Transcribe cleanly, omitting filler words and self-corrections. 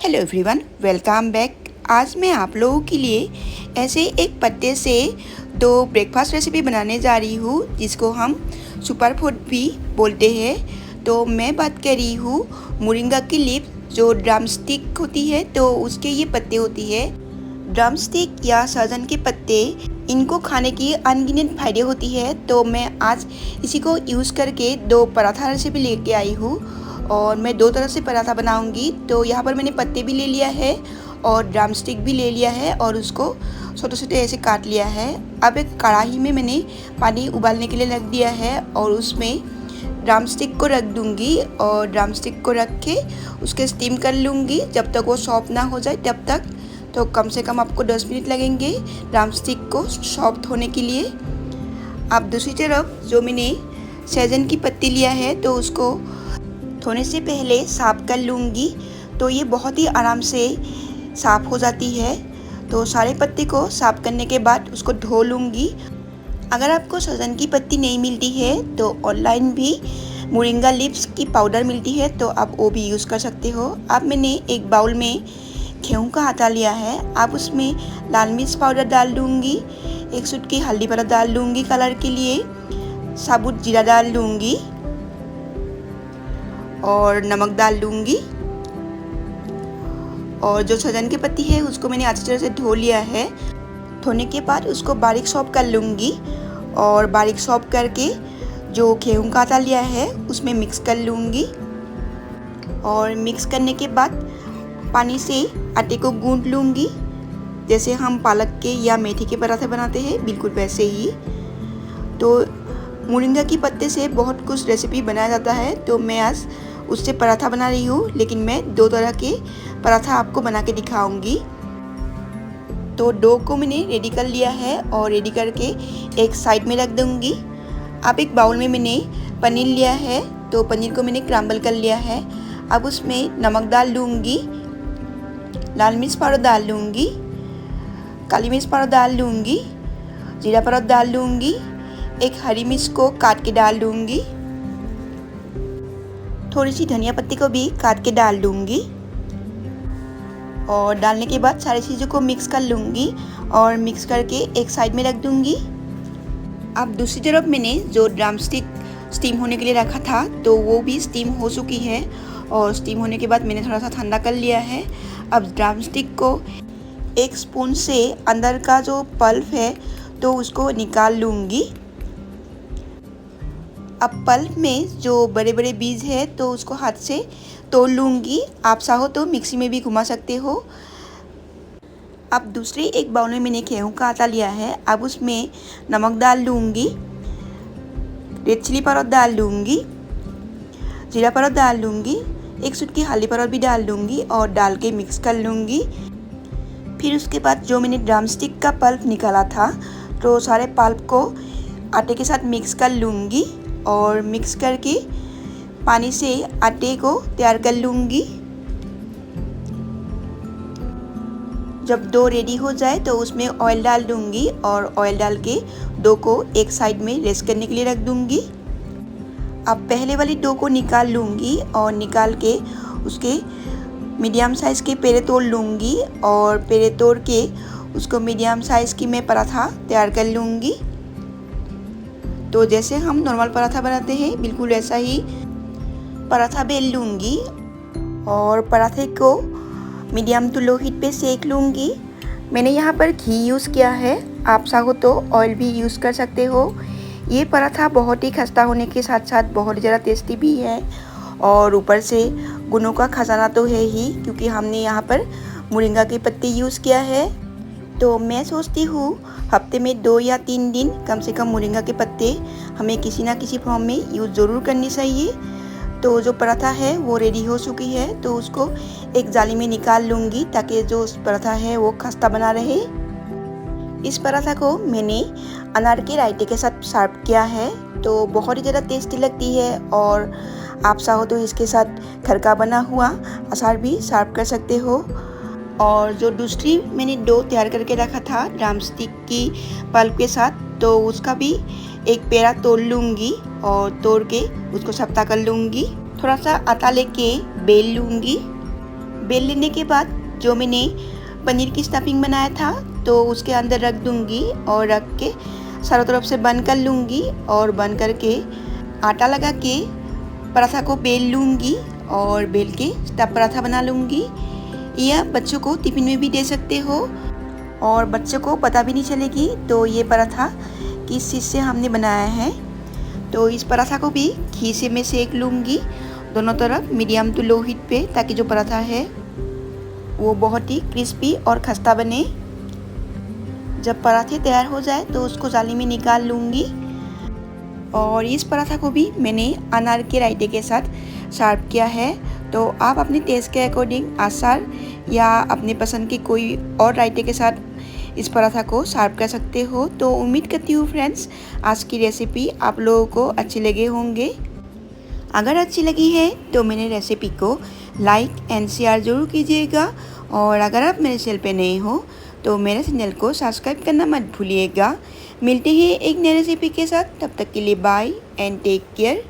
Hello everyone, welcome back. आज मैं आप लोगों के लिए ऐसे एक पत्ते से दो ब्रेकफास्ट रेसिपी बनाने जा रही हूँ जिसको हम सुपर फूड भी बोलते हैं। तो मैं बात कर रही हूँ मोरिंगा की लीफ, जो ड्रम स्टिक होती है तो उसके ये पत्ते होती है। ड्रम स्टिक या सहजन के पत्ते, इनको खाने की अनगिनत फायदे होती है। तो मैं आज इसी को यूज़ करके दो पराठा रेसिपी लेके आई हूँ और मैं दो तरह से पराठा बनाऊंगी। तो यहाँ पर मैंने पत्ते भी ले लिया है और ड्रम स्टिक भी ले लिया है और उसको छोटे छोटे ऐसे काट लिया है। अब एक कढ़ाई में मैंने पानी उबालने के लिए रख दिया है और उसमें ड्रम स्टिक को रख दूंगी और ड्रम स्टिक को रख के उसके स्टीम कर लूँगी जब तक वो सॉफ्ट ना हो जाए तब तक। तो कम से कम आपको 10 मिनट लगेंगे ड्रम स्टिक को सॉफ्ट होने के लिए। अब दूसरी तरफ जो मैंने सहजन की पत्ती लिया है तो उसको धोने से पहले साफ़ कर लूँगी। तो ये बहुत ही आराम से साफ़ हो जाती है। तो सारे पत्ते को साफ़ करने के बाद उसको धो लूँगी। अगर आपको सहजन की पत्ती नहीं मिलती है तो ऑनलाइन भी मोरिंगा लीव्स की पाउडर मिलती है, तो आप वो भी यूज़ कर सकते हो। अब मैंने एक बाउल में गेहूं का आटा लिया है। आप उसमें लाल मिर्च पाउडर डाल दूँगी, एक चुटकी हल्दी पाउडर डाल दूँगी कलर के लिए, साबुत जीरा डाल दूँगी और नमक डाल दूँगी। और जो सहजन की पत्ती है उसको मैंने अच्छी तरह से धो लिया है। धोने के बाद उसको बारीक चॉप कर लूँगी और बारीक चॉप करके जो गेहूं का आटा लिया है उसमें मिक्स कर लूँगी। और मिक्स करने के बाद पानी से आटे को गूंथ लूँगी, जैसे हम पालक के या मेथी के पराठे बनाते हैं बिल्कुल वैसे ही। तो मोरिंगा की पत्ते से बहुत कुछ रेसिपी बनाया जाता है, तो मैं आज उससे पराठा बना रही हूँ, लेकिन मैं दो तरह के पराठा आपको बना के दिखाऊंगी। तो डो को मैंने रेडी कर लिया है और रेडी करके एक साइड में रख दूँगी। अब एक बाउल में मैंने पनीर लिया है, तो पनीर को मैंने क्रम्बल कर लिया है। अब उसमें नमक डाल लूँगी, लाल मिर्च पाउडर डाल लूँगी, काली मिर्च पाउडर डाल लूँगी, जीरा पाउडर डाल लूँगी, एक हरी मिर्च को काट के डाल दूँगी, थोड़ी सी धनिया पत्ती को भी काट के डाल दूँगी। और डालने के बाद सारी चीज़ों को मिक्स कर लूँगी और मिक्स करके एक साइड में रख दूँगी। अब दूसरी तरफ मैंने जो ड्रम स्टिक स्टीम होने के लिए रखा था तो वो भी स्टीम हो चुकी है और स्टीम होने के बाद मैंने थोड़ा सा ठंडा कर लिया है। अब ड्रम स्टिक को एक स्पून से अंदर का जो पल्प है तो उसको निकाल लूँगी। अब पल्प में जो बड़े बड़े बीज है तो उसको हाथ से तोड़ लूँगी। आप चाहो तो मिक्सी में भी घुमा सकते हो। अब दूसरे एक बाउल में मैंने गेहूं का आटा लिया है। अब उसमें नमक डाल लूँगी, रेड चिली पाउडर डाल लूँगी, जीरा पाउडर डाल लूँगी, एक चुटकी हल्दी पाउडर भी डाल लूँगी और डाल के मिक्स कर लूँगी। फिर उसके बाद जो मैंने ड्रम स्टिक का पल्प निकाला था तो सारे पल्प को आटे के साथ मिक्स कर लूँगी और मिक्स करके पानी से आटे को तैयार कर लूँगी। जब डो रेडी हो जाए तो उसमें ऑयल डाल दूँगी और ऑयल डाल के डो को एक साइड में रेस्ट करने के लिए रख दूँगी। अब पहले वाली डो को निकाल लूँगी और निकाल के उसके मीडियम साइज़ के पेड़े तोड़ लूँगी और पेड़े तोड़ के उसको मीडियम साइज़ की मैं पराठा तैयार कर लूँगी। तो जैसे हम नॉर्मल पराठा बनाते हैं बिल्कुल ऐसा ही पराठा बेल लूँगी और पराठे को मीडियम टू लो हीट पे सेक लूँगी। मैंने यहाँ पर घी यूज़ किया है, आप चाहो तो ऑयल भी यूज़ कर सकते हो। ये पराठा बहुत ही खस्ता होने के साथ साथ बहुत ज़्यादा टेस्टी भी है और ऊपर से गुणों का खजाना तो है ही, क्योंकि हमने यहाँ पर मोरिंगा के पत्ते यूज़ किया है। तो मैं सोचती हूँ हफ्ते में 2 या 3 दिन कम से कम मोरिंगा के पत्ते हमें किसी ना किसी फॉर्म में यूज़ ज़रूर करनी चाहिए। तो जो पराठा है वो रेडी हो चुकी है, तो उसको एक जाली में निकाल लूँगी ताकि जो पराठा है वो खस्ता बना रहे। इस पराठा को मैंने अनार के रायते के साथ सर्व किया है, तो बहुत ही ज़्यादा टेस्टी लगती है। और आप चाहो तो इसके साथ घर का बना हुआ अचार भी सर्व कर सकते हो। और जो दूसरी मैंने डो तैयार करके रखा था ड्रम स्टिक की पल्प के साथ, तो उसका भी एक पेड़ा तोड़ लूँगी और तोड़ के उसको सप्ता कर लूँगी। थोड़ा सा आटा लेके बेल लूँगी। बेल लेने के बाद जो मैंने पनीर की स्टफिंग बनाया था तो उसके अंदर रख दूँगी और रख के चारों तरफ से बंद कर लूँगी और बंद करके आटा लगा के पराठा को बेल लूँगी और बेल के स्टफ पराठा बना लूँगी। या बच्चों को टिफ़िन में भी दे सकते हो और बच्चों को पता भी नहीं चलेगी तो ये पराठा किस चीज़ से हमने बनाया है। तो इस पराठा को भी घी से मैं सेक लूँगी दोनों तरफ मीडियम टू लो हीट पे, ताकि जो पराठा है वो बहुत ही क्रिस्पी और खस्ता बने। जब पराठे तैयार हो जाए तो उसको जाली में निकाल लूँगी। और इस पराठा को भी मैंने अनार के रायते के साथ सर्व किया है। तो आप अपने टेस्ट के अकॉर्डिंग अचार या अपने पसंद के कोई और रायते के साथ इस पराठा को सर्व कर सकते हो। तो उम्मीद करती हूँ फ्रेंड्स आज की रेसिपी आप लोगों को अच्छी लगे होंगे। अगर अच्छी लगी है तो मेरे रेसिपी को लाइक एंड शेयर ज़रूर कीजिएगा। और अगर आप मेरे चैनल पे नए हो तो मेरे चैनल को सब्सक्राइब करना मत भूलिएगा। मिलते हैं एक नई रेसिपी के साथ, तब तक के लिए बाय एंड टेक केयर।